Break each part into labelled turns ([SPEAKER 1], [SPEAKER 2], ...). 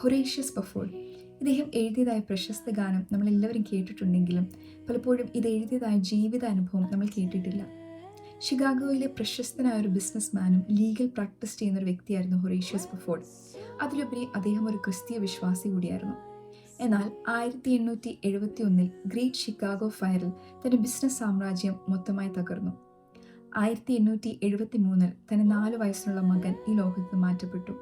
[SPEAKER 1] ഹൊറേഷ്യസ് ബഫോർഡ്. ഇദ്ദേഹം എഴുതിയതായ പ്രശസ്ത ഗാനം നമ്മളെല്ലാവരും കേട്ടിട്ടുണ്ടെങ്കിലും പലപ്പോഴും ഇത് എഴുതിയതായ ജീവിതാനുഭവം നമ്മൾ കേട്ടിട്ടില്ല. ഷിക്കാഗോയിലെ പ്രശസ്തനായ ഒരു ബിസിനസ്മാനും ലീഗൽ പ്രാക്ടീസ് ചെയ്യുന്ന ഒരു വ്യക്തിയായിരുന്നു ഹൊറേഷ്യസ് ബഫോർഡ്. അതിലുപരി അദ്ദേഹം ഒരു ക്രിസ്തീയ വിശ്വാസി കൂടിയായിരുന്നു. എന്നാൽ 1871 ഗ്രേറ്റ് ഷിക്കാഗോ ഫയറിൽ തന്റെ ബിസിനസ് സാമ്രാജ്യം മൊത്തമായി തകർന്നു. 1873 തന്റെ 4 വയസ്സുള്ള മകൻ ഈ ലോകത്ത് മാറ്റപ്പെട്ടു.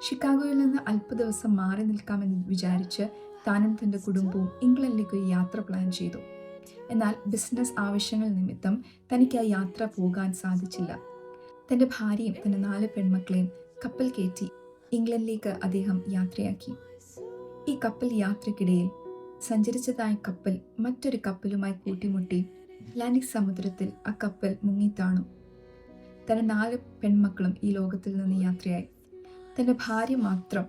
[SPEAKER 1] ഷിക്കാഗോയിൽ നിന്ന് അല്പ ദിവസം മാറി നിൽക്കാമെന്ന് വിചാരിച്ച് താനും തന്റെ കുടുംബവും ഇംഗ്ലണ്ടിലേക്ക് ഒരു യാത്ര പ്ലാൻ ചെയ്തു. എന്നാൽ ബിസിനസ് ആവശ്യങ്ങൾ നിമിത്തം തനിക്ക് ആ യാത്ര പോകാൻ സാധിച്ചില്ല. തന്റെ ഭാര്യയും തന്റെ 4 പെൺമക്കളെയും കപ്പൽ കയറ്റി ഇംഗ്ലണ്ടിലേക്ക് അദ്ദേഹം യാത്രയാക്കി. ഈ കപ്പൽ യാത്രക്കിടയിൽ സഞ്ചരിച്ചതായ കപ്പൽ മറ്റൊരു കപ്പലുമായി കൂട്ടിമുട്ടി അറ്റ്ലാന്റിക് സമുദ്രത്തിൽ ആ കപ്പൽ മുങ്ങിത്താണു. തന്റെ 4 പെൺമക്കളും ഈ ലോകത്തിൽ നിന്ന് യാത്രയായി. തന്റെ ഭാര്യ മാത്രം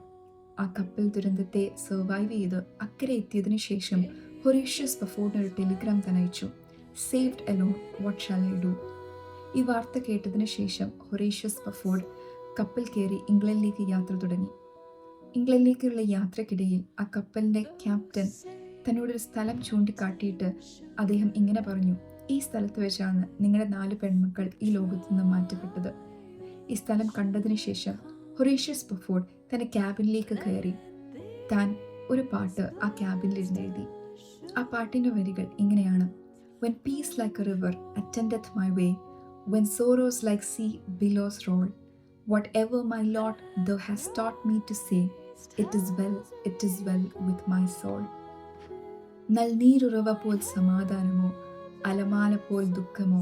[SPEAKER 1] ആ കപ്പൽ ദുരന്തത്തെ സർവൈവ് ചെയ്ത് അക്കരെ എത്തിയതിനു ശേഷം ഹൊറേഷ്യസ് ബഫോർഡിന് ഒരു ടെലിഗ്രാം തന്നയച്ചു. Saved alone, what shall I do? ഈ വാർത്ത കേട്ടതിന് ശേഷം ഹൊറേഷ്യസ് ബഫോർഡ് കപ്പൽ കയറി ഇംഗ്ലണ്ടിലേക്ക് യാത്ര തുടങ്ങി. ഇംഗ്ലണ്ടിലേക്കുള്ള യാത്രക്കിടയിൽ ആ കപ്പലിന്റെ ക്യാപ്റ്റൻ തന്നോടൊരു സ്ഥലം ചൂണ്ടിക്കാട്ടിയിട്ട് അദ്ദേഹം ഇങ്ങനെ പറഞ്ഞു: ഈ സ്ഥലത്ത് വെച്ചാണ് നിങ്ങളുടെ 4 പെൺമക്കൾ ഈ ലോകത്തു നിന്ന് മാറ്റപ്പെട്ടത്. ഈ സ്ഥലം കണ്ടതിന് ശേഷം ഹൊറേഷ്യസ് ബഫോർഡ് തന്റെ ക്യാബിനിലേക്ക് കയറി താൻ ഒരു പാട്ട് ആ ക്യാബിനിൽ എഴുതി. ആ പാട്ടിന്റെ വരികൾ ഇങ്ങനെയാണ്: When peace like a river attendeth my way, when sorrows like sea billows roll, whatever my lot thou hast taught me to say, it is well with my soul. നൽനീരുറവ പോൽ സമാധാനമോ അലമാല പോൽ ദുഃഖമോ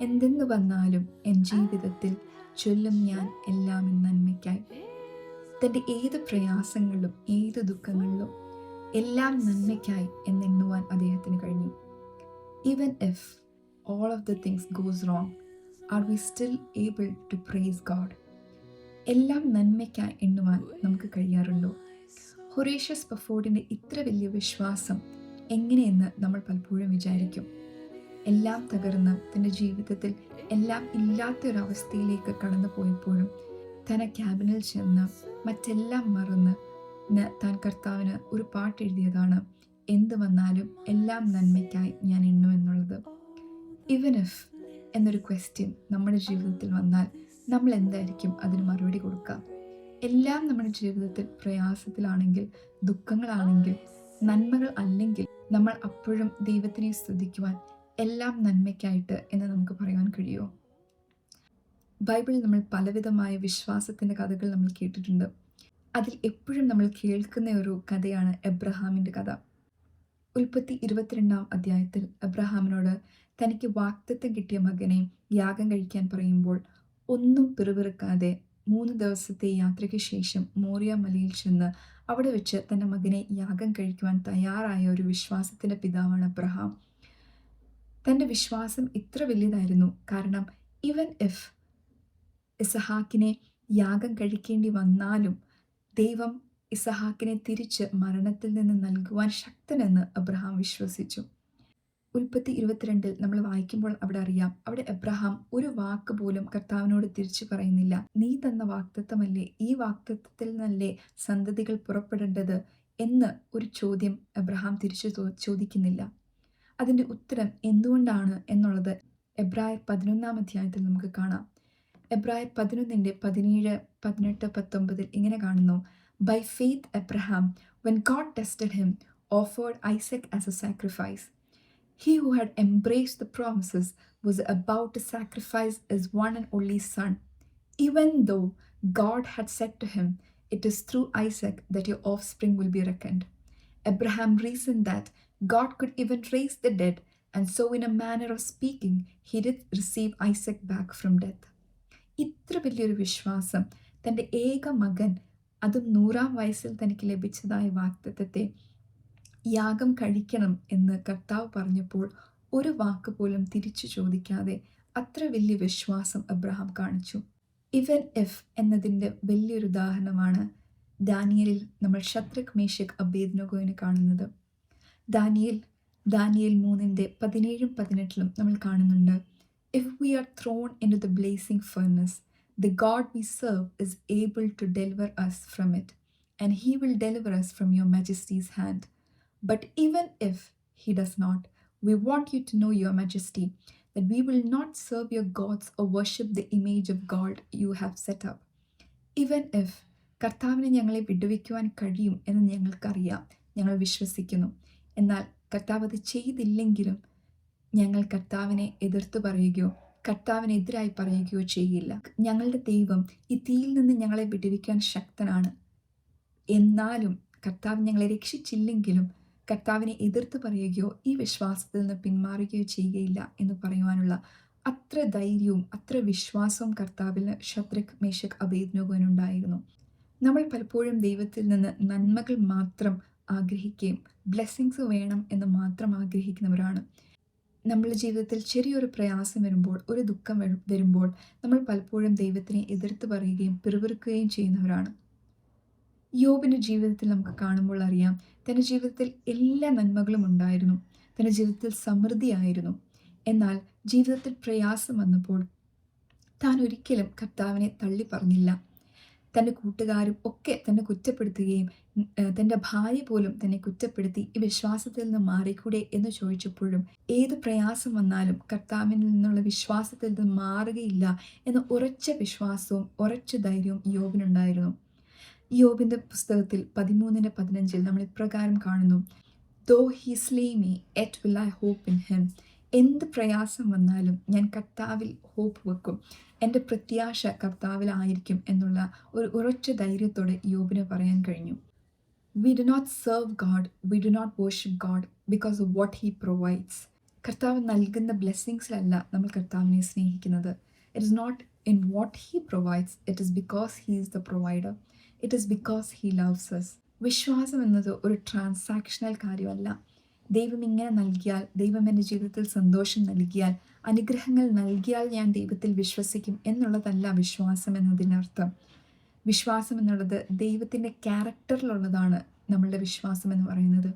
[SPEAKER 1] എന്തെന്ന് വന്നാലും എൻ ജീവിതത്തിൽ ചൊല്ലും ഞാൻ എല്ലാം നന്മയ്ക്കായി. തൻ്റെ ഏത് പ്രയാസങ്ങളിലും ഏത് ദുഃഖങ്ങളിലും എല്ലാം നന്മയ്ക്കായി എന്നെണ്ണുവാൻ അദ്ദേഹത്തിന് കഴിഞ്ഞു. Even if all of the things goes wrong, are we still able to praise God? എല്ലാം നന്മയ്ക്കായി എണ്ണുവാൻ നമുക്ക് കഴിയാറുണ്ടോ? ഹൊറേഷ്യസ് ബഫോർഡിൻ്റെ ഇത്ര വലിയ വിശ്വാസം എങ്ങനെയെന്ന് നമ്മൾ പലപ്പോഴും വിചാരിക്കും. എല്ലാം തകർന്ന് തൻ്റെ ജീവിതത്തിൽ എല്ലാം ഇല്ലാത്തൊരവസ്ഥയിലേക്ക് കടന്നു പോയപ്പോഴും തൻ്റെ ക്യാബിനിൽ ചെന്ന് മറ്റെല്ലാം മറന്ന് താൻ കർത്താവിന് ഒരു പാട്ട് എഴുതിയതാണ് എന്ത് വന്നാലും എല്ലാം നന്മയ്ക്കായി ഞാൻ എണ്ണുമെന്നുള്ളത്. ഇവൻ ഇഫ് എന്നൊരു ക്വസ്റ്റ്യൻ നമ്മുടെ ജീവിതത്തിൽ വന്നാൽ നമ്മൾ എന്തായിരിക്കും അതിന് മറുപടി കൊടുക്കുക? എല്ലാം നമ്മുടെ ജീവിതത്തിൽ പ്രയാസത്തിലാണെങ്കിൽ, ദുഃഖങ്ങളാണെങ്കിൽ, നന്മകൾ അല്ലെങ്കിൽ നമ്മൾ അപ്പോഴും ദൈവത്തിനെ സ്തുതിക്കുവാൻ എല്ലാം നന്മയ്ക്കായിട്ട് എന്ന് നമുക്ക് പറയാൻ കഴിയുമോ? ബൈബിളിൽ നമ്മൾ പലവിധമായ വിശ്വാസത്തിൻ്റെ കഥകൾ നമ്മൾ കേട്ടിട്ടുണ്ട്. അതിൽ എപ്പോഴും നമ്മൾ കേൾക്കുന്ന ഒരു കഥയാണ് എബ്രഹാമിൻ്റെ കഥ. ഉൽപ്പത്തി 22-ാം അധ്യായത്തിൽ എബ്രഹാമിനോട് തനിക്ക് വാഗ്ദത്തം കിട്ടിയ മകനെ യാഗം കഴിക്കാൻ പറയുമ്പോൾ ഒന്നും പിറുപിറുക്കാതെ 3 ദിവസത്തെ യാത്രയ്ക്ക് ശേഷം മോറിയ മലയിൽ ചെന്ന് അവിടെ വെച്ച് തൻ്റെ മകനെ യാഗം കഴിക്കുവാൻ തയ്യാറായ ഒരു വിശ്വാസത്തിൻ്റെ പിതാവാണ് എബ്രഹാം. തൻ്റെ വിശ്വാസം ഇത്ര വലിയതായിരുന്നു കാരണം ഈവൻ ഇഫ് ഇസഹാക്കിനെ യാഗം കഴിക്കേണ്ടി വന്നാലും ദൈവം ഇസഹാക്കിനെ തിരിച്ച് മരണത്തിൽ നിന്ന് നൽകുവാൻ ശക്തനെന്ന് അബ്രഹാം വിശ്വസിച്ചു. ഉൽപ്പത്തി 22 നമ്മൾ വായിക്കുമ്പോൾ അവിടെ അറിയാം, അവിടെ എബ്രഹാം ഒരു വാക്ക് പോലും കർത്താവിനോട് തിരിച്ചു പറയുന്നില്ല. നീ തന്ന വാഗ്ദത്തമല്ലേ, ഈ വാഗ്ദത്തത്തിൽ നിന്നല്ലേ സന്തതികൾ പുറപ്പെടേണ്ടത് എന്ന് ഒരു ചോദ്യം എബ്രഹാം തിരിച്ചു ചോദിക്കുന്നില്ല. അതിൻ്റെ ഉത്തരം എന്തുകൊണ്ടാണ് എന്നുള്ളത് എബ്രായർ 11-ാം അധ്യായത്തിൽ നമുക്ക് കാണാം. എബ്രായർ 11-ന്റെ 17, 18, 19 ഇങ്ങനെ കാണുന്നു: By faith Abraham, when God tested him, offered Isaac as a sacrifice. He who had embraced the promises was about to sacrifice his one and only son, even though God had said to him, "It is through Isaac that your offspring will be reckoned." Abraham reasoned that God could even raise the dead, and so in a manner of speaking, he did receive Isaac back from death. ഇത്ര വലിയൊരു വിശ്വാസം, തൻ്റെ ഏക മകൻ, അതും 100-ാം വയസ്സിൽ തനിക്ക് ലഭിച്ചതായ വാഗ്ദത്തത്തെ യാഗം കഴിക്കണം എന്ന് കർത്താവ് പറഞ്ഞപ്പോൾ ഒരു വാക്ക് പോലും തിരിച്ചു ചോദിക്കാതെ അത്ര വലിയ വിശ്വാസം അബ്രഹാം കാണിച്ചു. ഇവൻ ഇഫ് എന്നതിൻ്റെ വലിയൊരു ഉദാഹരണമാണ് ദാനിയേലിൽ നമ്മൾ ശദ്രക്, മേശക്, അബേദ്നെഗോവിനെ കാണുന്നത്. ദാനിയേൽ 3-ന്റെ 17-ഉം 18-ലും നമ്മൾ കാണുന്നുണ്ട്: If we are thrown into the blazing furnace, the God we serve is able to deliver us from it, and he will deliver us from your majesty's hand. But even if he does not, we want you to know, your majesty, that we will not serve your gods or worship the image of God you have set up. Even if കർത്താവിനെ ഞങ്ങളെ വിടുവിക്കുവാൻ കഴിയും എന്ന് ഞങ്ങൾക്കറിയാം, ഞങ്ങൾ വിശ്വസിക്കുന്നു. എന്നാൽ കർത്താവ് അത് ചെയ്തില്ലെങ്കിലും ഞങ്ങൾ കർത്താവിനെ എതിർത്ത് പറയുകയോ കർത്താവിനെതിരായി പറയുകയോ ചെയ്യില്ല. ഞങ്ങളുടെ ദൈവം ഈ തീയിൽ നിന്ന് ഞങ്ങളെ വിടുവിക്കാൻ ശക്തനാണ്. എന്നാലും കർത്താവ് ഞങ്ങളെ രക്ഷിച്ചില്ലെങ്കിലും കർത്താവിനെ എതിർത്ത് പറയുകയോ ഈ വിശ്വാസത്തിൽ നിന്ന് പിന്മാറുകയോ ചെയ്യുകയില്ല എന്ന് പറയുവാനുള്ള അത്ര ധൈര്യവും അത്ര വിശ്വാസവും കർത്താവിന് ശദ്രക്, മേശക്, അബേദ്നെഗോവിനുണ്ടായിരുന്നു. നമ്മൾ പലപ്പോഴും ദൈവത്തിൽ നിന്ന് നന്മകൾ മാത്രം ആഗ്രഹിക്കുകയും ബ്ലെസ്സിങ്സ് വേണം എന്ന് മാത്രം ആഗ്രഹിക്കുന്നവരാണ്. നമ്മളുടെ ജീവിതത്തിൽ ചെറിയൊരു പ്രയാസം വരുമ്പോൾ, ഒരു ദുഃഖം വരുമ്പോൾ നമ്മൾ പലപ്പോഴും ദൈവത്തിനെ എതിർത്ത് പറയുകയും പിറുപിറുക്കുകയും ചെയ്യുന്നവരാണ്. യോബിൻ്റെ ജീവിതത്തിൽ നമുക്ക് കാണുമ്പോൾ അറിയാം, തൻ്റെ ജീവിതത്തിൽ എല്ലാ നന്മകളും ഉണ്ടായിരുന്നു, തൻ്റെ ജീവിതത്തിൽ സമൃദ്ധിയായിരുന്നു. എന്നാൽ ജീവിതത്തിൽ പ്രയാസം വന്നപ്പോൾ താൻ ഒരിക്കലും കർത്താവിനെ തള്ളി പറഞ്ഞില്ല. തൻ്റെ കൂട്ടുകാരും ഒക്കെ തന്നെ കുറ്റപ്പെടുത്തുകയും തൻ്റെ ഭാര്യ പോലും തന്നെ കുറ്റപ്പെടുത്തി ഈ വിശ്വാസത്തിൽ നിന്ന് മാറിക്കൂടെ എന്ന് ചോദിച്ചപ്പോഴും ഏത് പ്രയാസം വന്നാലും കർത്താവിൽ നിന്നുള്ള വിശ്വാസത്തിൽ നിന്ന് മാറുകയില്ല എന്ന ഉറച്ച വിശ്വാസവും ഉറച്ച ധൈര്യവും യോബിനുണ്ടായിരുന്നു. യോബിൻ്റെ പുസ്തകത്തിൽ 13:15 നമ്മൾ ഇപ്രകാരം കാണുന്നു: though he slay me yet will I hope in him. എന്ത് പ്രയാസം വന്നാലും ഞാൻ കർത്താവിൽ ഹോപ്പ് വെക്കും, എൻ്റെ പ്രത്യാശ കർത്താവിലായിരിക്കും എന്നുള്ള ഒരു ഉറച്ച ധൈര്യത്തോടെ യോബിന് പറയാൻ കഴിഞ്ഞു. We do not serve God, we do not worship God because of what he provides. കർത്താവ് നൽകുന്ന ബ്ലെസ്സിങ്സിലല്ല നമ്മൾ കർത്താവിനെ സ്നേഹിക്കുന്നത്. It is not in what he provides, it is because he is the provider, it is because he loves us. വിശ്വാസം എന്നത് ഒരു transactional കാര്യമല്ല. ദൈവം ഇങ്ങനെ നൽകിയാൽ, ദൈവം എൻ്റെ ജീവിതത്തിൽ സന്തോഷം നൽകിയാൽ, അനുഗ്രഹങ്ങൾ നൽകിയാൽ ഞാൻ ദൈവത്തിൽ വിശ്വസിക്കും എന്നുള്ളതല്ല വിശ്വാസം എന്നതിനർത്ഥം. വിശ്വാസം എന്നുള്ളത് ദൈവത്തിൻ്റെ ക്യാരക്ടറിലുള്ളതാണ് നമ്മളുടെ വിശ്വാസം എന്ന് പറയുന്നത്.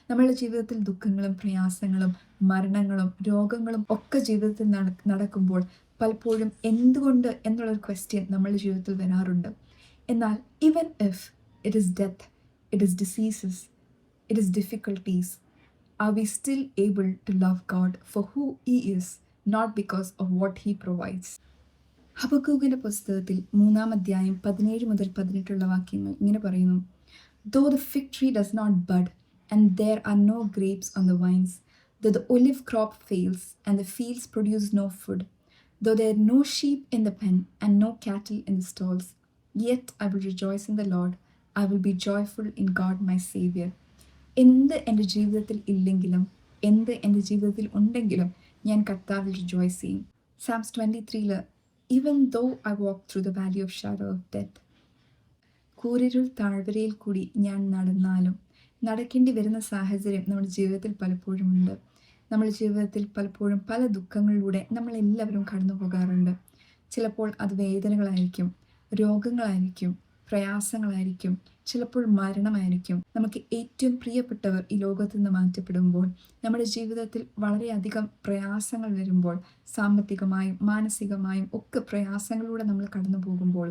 [SPEAKER 1] നമ്മളുടെ ജീവിതത്തിൽ ദുഃഖങ്ങളും പ്രയാസങ്ങളും മരണങ്ങളും രോഗങ്ങളും ഒക്കെ ജീവിതത്തിൽ നടക്കുമ്പോൾ പലപ്പോഴും എന്തുകൊണ്ട് എന്നുള്ളൊരു ക്വസ്റ്റ്യൻ നമ്മളുടെ ജീവിതത്തിൽ വരാറുണ്ട്. എന്നാൽ even if it is death, it is diseases, it is difficulties, are we still able to love God for who He is, not because of what He provides? ഹബക്കൂക്കിൻ്റെ പുസ്തകത്തിൽ 3-ാം അധ്യായം 17 മുതൽ 18 വാക്യങ്ങൾ ഇങ്ങനെ പറയുന്നു: Though the fig tree does not bud, and there are no grapes on the vines, though the olive crop fails, and the fields produce no food, though there are no sheep in the pen, and no cattle in the stalls, yet I will rejoice in the Lord, I will be joyful in God my Savior. എന്ത് എൻ്റെ ജീവിതത്തിൽ ഇല്ലെങ്കിലും, എന്ത് എൻ്റെ ജീവിതത്തിൽ ഉണ്ടെങ്കിലും ഞാൻ കർത്താവിൽ റിജോയ്സ് ചെയ്യും. Psalms 23 Even though I walk through the valley of shadow of death, കൂരിരുൾ താഴ്വരയിൽ കൂടി ഞാൻ നടന്നാലും. നടക്കേണ്ടി വരുന്ന സാഹചര്യം നമ്മുടെ ജീവിതത്തിൽ പലപ്പോഴും ഉണ്ട്. നമ്മുടെ ജീവിതത്തിൽ പലപ്പോഴും പല ദുഃഖങ്ങളിലൂടെ നമ്മളെല്ലാവരും കടന്നു പോകാറുണ്ട്. ചിലപ്പോൾ അത് വേദനകളായിരിക്കും, രോഗങ്ങളായിരിക്കും, പ്രയാസങ്ങളായിരിക്കും, ചിലപ്പോൾ മരണമായിരിക്കും. നമുക്ക് ഏറ്റവും പ്രിയപ്പെട്ടവർ ഈ ലോകത്തു നിന്ന് മാറ്റപ്പെടുമ്പോൾ, നമ്മുടെ ജീവിതത്തിൽ വളരെയധികം പ്രയാസങ്ങൾ വരുമ്പോൾ, സാമ്പത്തികമായും മാനസികമായും ഒക്കെ പ്രയാസങ്ങളിലൂടെ നമ്മൾ കടന്നു പോകുമ്പോൾ,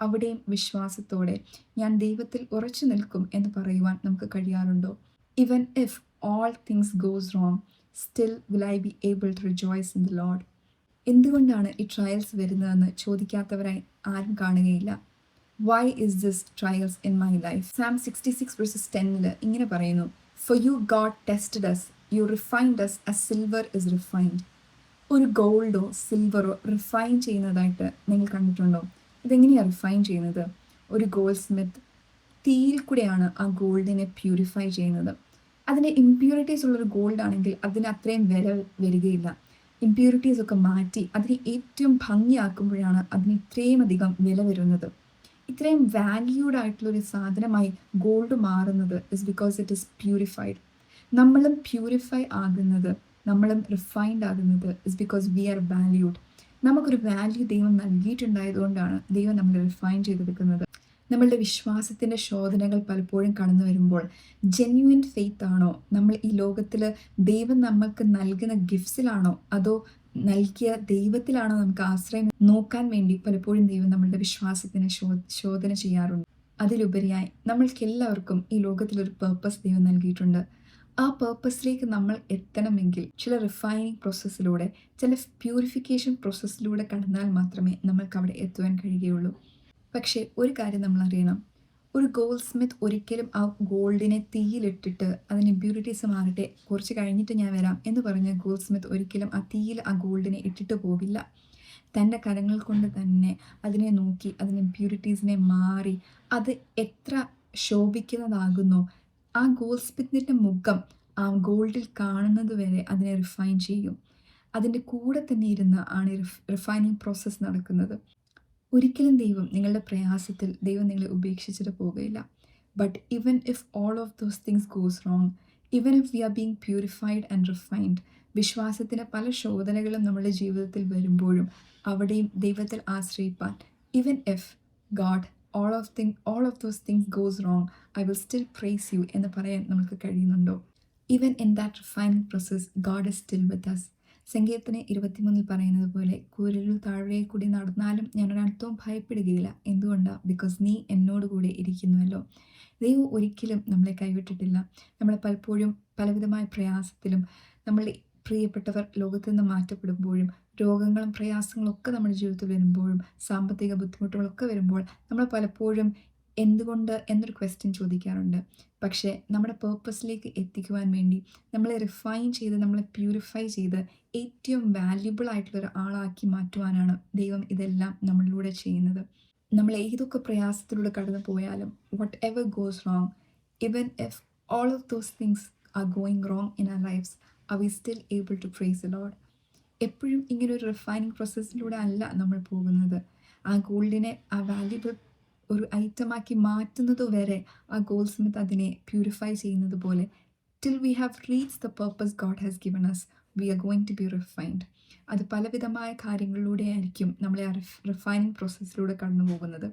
[SPEAKER 1] അവിടെയും വിശ്വാസത്തോടെ ഞാൻ ദൈവത്തിൽ ഉറച്ചു നിൽക്കും എന്ന് പറയുവാൻ നമുക്ക് കഴിയാറുണ്ടോ? Even if all things goes wrong, still will I be able to rejoice in the Lord. എന്തുകൊണ്ടാണ് ഈ ട്രയൽസ് വരുന്നതെന്ന് ചോദിക്കാത്തവരായി ആരും കാണുകയില്ല. Why is this trials in my life? Psalm 66:10 ഇങ്ങനെ പറയുന്നു: For you God tested us, you refined us as silver is refined. ഒരു ഗോൾഡോ സിൽവറോ refine ചെയ്യുന്നതായിട്ട് നിങ്ങൾ കണ്ടിട്ടുണ്ടോ? ഇതെങ്ങനെയാണ് റിഫൈൻ ചെയ്യുന്നത്? ഒരു ഗോൾഡ് സ്മിത്ത് തീയിൽ കൂടെയാണ് ആ ഗോൾഡിനെ പ്യൂരിഫൈ ചെയ്യുന്നത്. അതിന് ഇമ്പ്യൂരിറ്റീസ് ഉള്ളൊരു ഗോൾഡ് ആണെങ്കിൽ അതിന് അത്രയും വില വരികയില്ല. ഇമ്പ്യൂരിറ്റീസ് ഒക്കെ മാറ്റി അതിനെ ഏറ്റവും ഭംഗിയാക്കുമ്പോഴാണ് അതിന് ഇത്രയും അധികം വില വരുന്നത്. ഇത്രയും വാല്യൂഡ് ആയിട്ടുള്ളൊരു സാധനമായി ഗോൾഡ് മാറുന്നത് is because it is purified. നമ്മളും പ്യൂരിഫൈ ആകുന്നത്, നമ്മളും റിഫൈൻഡ് ആകുന്നത് is because we are valued. നമുക്കൊരു വാല്യൂ ദൈവം നൽകിയിട്ടുണ്ടായതുകൊണ്ടാണ് ദൈവം നമ്മളെ റിഫൈൻ ചെയ്തെടുക്കുന്നത്. നമ്മളുടെ വിശ്വാസത്തിൻ്റെ ശോധനകൾ പലപ്പോഴും കടന്നു വരുമ്പോൾ ജെന്യുവൻ ഫെയ്ത്ത് ആണോ, നമ്മൾ ഈ ലോകത്തിൽ ദൈവം നമ്മൾക്ക് നൽകുന്ന ഗിഫ്റ്റ്സിലാണോ, അതോ നൽകിയ ദൈവത്തിലാണോ നമുക്ക് ആശ്രയം നോക്കാൻ വേണ്ടി പലപ്പോഴും ദൈവം നമ്മളുടെ വിശ്വാസത്തിന് ശോധന ചെയ്യാറുണ്ട്. അതിലുപരിയായി നമ്മൾക്കെല്ലാവർക്കും ഈ ലോകത്തിലൊരു പേർപ്പസ് ദൈവം നൽകിയിട്ടുണ്ട്. ആ പേർപ്പസിലേക്ക് നമ്മൾ എത്തണമെങ്കിൽ ചില റിഫൈനിങ് പ്രോസസ്സിലൂടെ, ചില പ്യൂരിഫിക്കേഷൻ പ്രോസസ്സിലൂടെ കടന്നാൽ മാത്രമേ നമ്മൾക്ക് അവിടെ എത്തുവാൻ കഴിയുകയുള്ളൂ. പക്ഷേ ഒരു കാര്യം നമ്മൾ അറിയണം, ഒരു ഗോൾഡ് സ്മിത്ത് ഒരിക്കലും ആ ഗോൾഡിനെ തീയിലിട്ടിട്ട് അതിന് ഇമ്പ്യൂരിറ്റീസ് മാറട്ടെ, കുറച്ച് കഴിഞ്ഞിട്ട് ഞാൻ വരാം എന്ന് പറഞ്ഞ് ഗോൾഡ് സ്മിത്ത് ഒരിക്കലും ആ തീയിൽ ആ ഗോൾഡിനെ ഇട്ടിട്ട് പോകില്ല. തൻ്റെ കരങ്ങൾ കൊണ്ട് തന്നെ അതിനെ നോക്കി, അതിന് ഇമ്പ്യൂരിറ്റീസിനെ മാറി അത് എത്ര ശോഭിക്കുന്നതാകുന്നോ ആ ഗോൾഡ് സ്മിത്തിൻ്റെ മുഖം ആ ഗോൾഡിൽ കാണുന്നത് വരെ അതിനെ റിഫൈൻ ചെയ്യും. അതിൻ്റെ കൂടെ തന്നെ ഇരുന്ന് ആണ് റിഫൈനിങ് പ്രോസസ്സ് നടക്കുന്നത്. ഒരിക്കലും ദൈവം നിങ്ങളുടെ പ്രയാസത്തിൽ ദൈവം നിങ്ങളെ ഉപേക്ഷിച്ചിട്ട് പോകുകയില്ല. But even if all of those things goes wrong, even if we are being purified and refined, വിശ്വാസത്തിന് പല ശോധനകളും നമ്മുടെ ജീവിതത്തിൽ വരുമ്പോഴും അവിടെയും ദൈവത്തിൽ ആശ്രയിപ്പാൻ, even if God all of those things goes wrong, I will still praise you എന്ന് പറയാൻ നമുക്ക് കഴിയുന്നുണ്ടോ? Even in that refining process God is still with us. സങ്കീർത്തനം 23 പറയുന്നത് പോലെ, കൂരിരുൾ താഴെ കൂടി നടന്നാലും ഞാനൊരല്പവും ഭയപ്പെടുകയില്ല. എന്തുകൊണ്ടാണ്? ബിക്കോസ് നീ എന്നോട് കൂടെ ഇരിക്കുന്നുവല്ലോ. ദൈവം ഒരിക്കലും നമ്മളെ കൈവിട്ടിട്ടില്ല. നമ്മൾ പലപ്പോഴും പലവിധമായ പ്രയാസത്തിലും, നമ്മളുടെ പ്രിയപ്പെട്ടവർ ലോകത്തു നിന്ന് മാറ്റപ്പെടുമ്പോഴും, രോഗങ്ങളും പ്രയാസങ്ങളും ഒക്കെ നമ്മുടെ ജീവിതത്തിൽ വരുമ്പോഴും, സാമ്പത്തിക ബുദ്ധിമുട്ടുകളൊക്കെ വരുമ്പോൾ നമ്മൾ പലപ്പോഴും എന്തുകൊണ്ട് എന്നൊരു ക്വസ്റ്റ്യൻ ചോദിക്കാറുണ്ട്. പക്ഷേ നമ്മുടെ പേർപ്പസിലേക്ക് എത്തിക്കുവാൻ വേണ്ടി നമ്മളെ റിഫൈൻ ചെയ്ത്, നമ്മളെ പ്യൂരിഫൈ ചെയ്ത് ഏറ്റവും വാല്യുബിൾ ആയിട്ടുള്ള ഒരു ആളാക്കി മാറ്റുവാനാണ് ദൈവം ഇതെല്ലാം നമ്മളിലൂടെ ചെയ്യുന്നത്. നമ്മൾ ഏതൊക്കെ പ്രയാസത്തിലൂടെ കടന്നു പോയാലും, whatever goes wrong, even if all of those things are going wrong in our lives, are we still able to praise the Lord. എപ്പോഴും ഇങ്ങനെ ഒരു റിഫൈനിങ് പ്രോസസ്സിലൂടെ അല്ല നമ്മൾ പോകുന്നത്. ആ ഗോൾഡിനെ ആ വാല്യുബിൾ ഒരു ഐറ്റമാക്കി മാറ്റുന്നത് വരെ ആ ഗോൾഡ് സ്മിത്ത് അതിനെ പ്യൂരിഫൈ ചെയ്യുന്നത് പോലെ, till we have reach the purpose God has given us, we are going to be refined. അത് പലവിധമായ കാര്യങ്ങളിലൂടെ ആയിരിക്കും നമ്മളെ ആ റിഫൈനിങ് പ്രോസസ്സിലൂടെ കടന്നു പോകുന്നത്.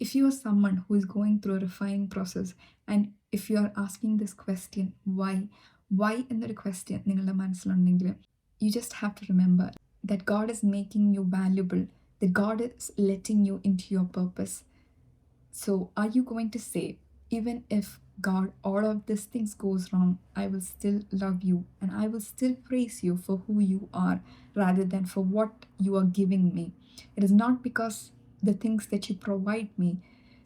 [SPEAKER 1] If you are someone who is going through a refining process and if you are asking this question why എന്നൊരു ക്വസ്റ്റ്യൻ നിങ്ങളുടെ മനസ്സിലുണ്ടെങ്കിൽ, you just have to remember that God is making you valuable, that God is letting you into your purpose. So are you going to say, even if God, all of these things goes wrong, I will still love you and I will still praise you for who you are rather than for what you are giving me? It is not because the things that you provide me,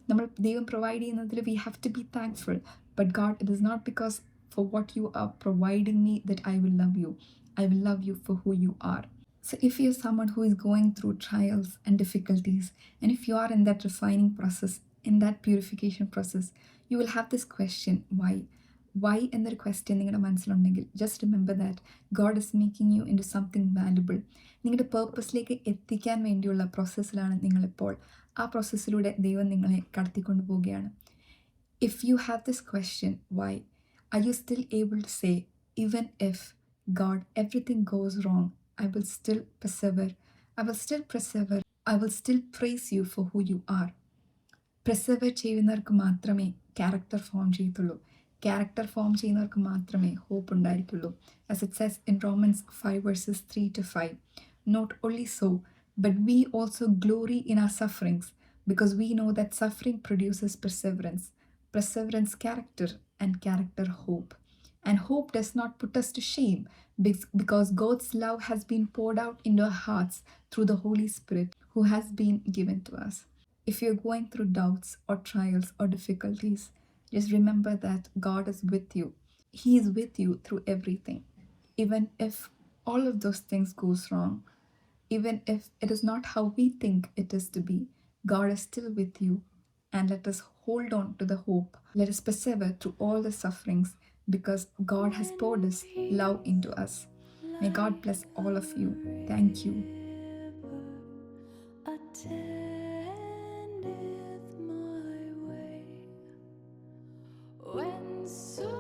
[SPEAKER 1] നമ്മൾ ദൈവം provide ചെയ്യുന്നതിൽ we have to be thankful, but God, it is not because for what you are providing me that I will love you. I will love you for who you are. So if you're someone who is going through trials and difficulties, and if you are in that refining process, in that purification process, you will have this question, why എന്നൊരു question നിങ്ങളുടെ മനസ്സിലുണ്ടെങ്കിൽ, just remember that God is making you into something valuable. നിങ്ങളുടെ പേർപ്പസിലേക്ക് എത്തിക്കാൻ വേണ്ടിയുള്ള പ്രോസസ്സിലാണ് നിങ്ങളിപ്പോൾ. ആ പ്രോസസ്സിലൂടെ ദൈവം നിങ്ങളെ കടത്തിക്കൊണ്ടു പോവുകയാണ്. If you have this question, why, are you still able to say, even if God, everything goes wrong, I will still persevere. I will still persevere. I will still praise you for who you are. Persevere ചെയ്യുന്നവർക്ക് മാത്രമേ character form ചെയ്യത്തുള്ളൂ. Character form ചെയ്യുന്നവർക്ക് മാത്രമേ hope ഉണ്ടായിരിക്കുള്ളൂ. As it says in Romans 5 verses 3 to 5. Not only so, but we also glory in our sufferings, because we know that suffering produces perseverance. Perseverance, character, and character, hope. And hope does not put us to shame, because God's love has been poured out into our hearts through the Holy Spirit who has been given to us. If you're going through doubts or trials or difficulties, just remember that God is with you. He is with you through everything. Even if all of those things goes wrong, even if it is not how we think it is to be, God is still with you. And let us hold on to the hope. Let us persevere through all the sufferings, because God has poured His love into us. May God bless all of you. Thank you. Attendeth my way when so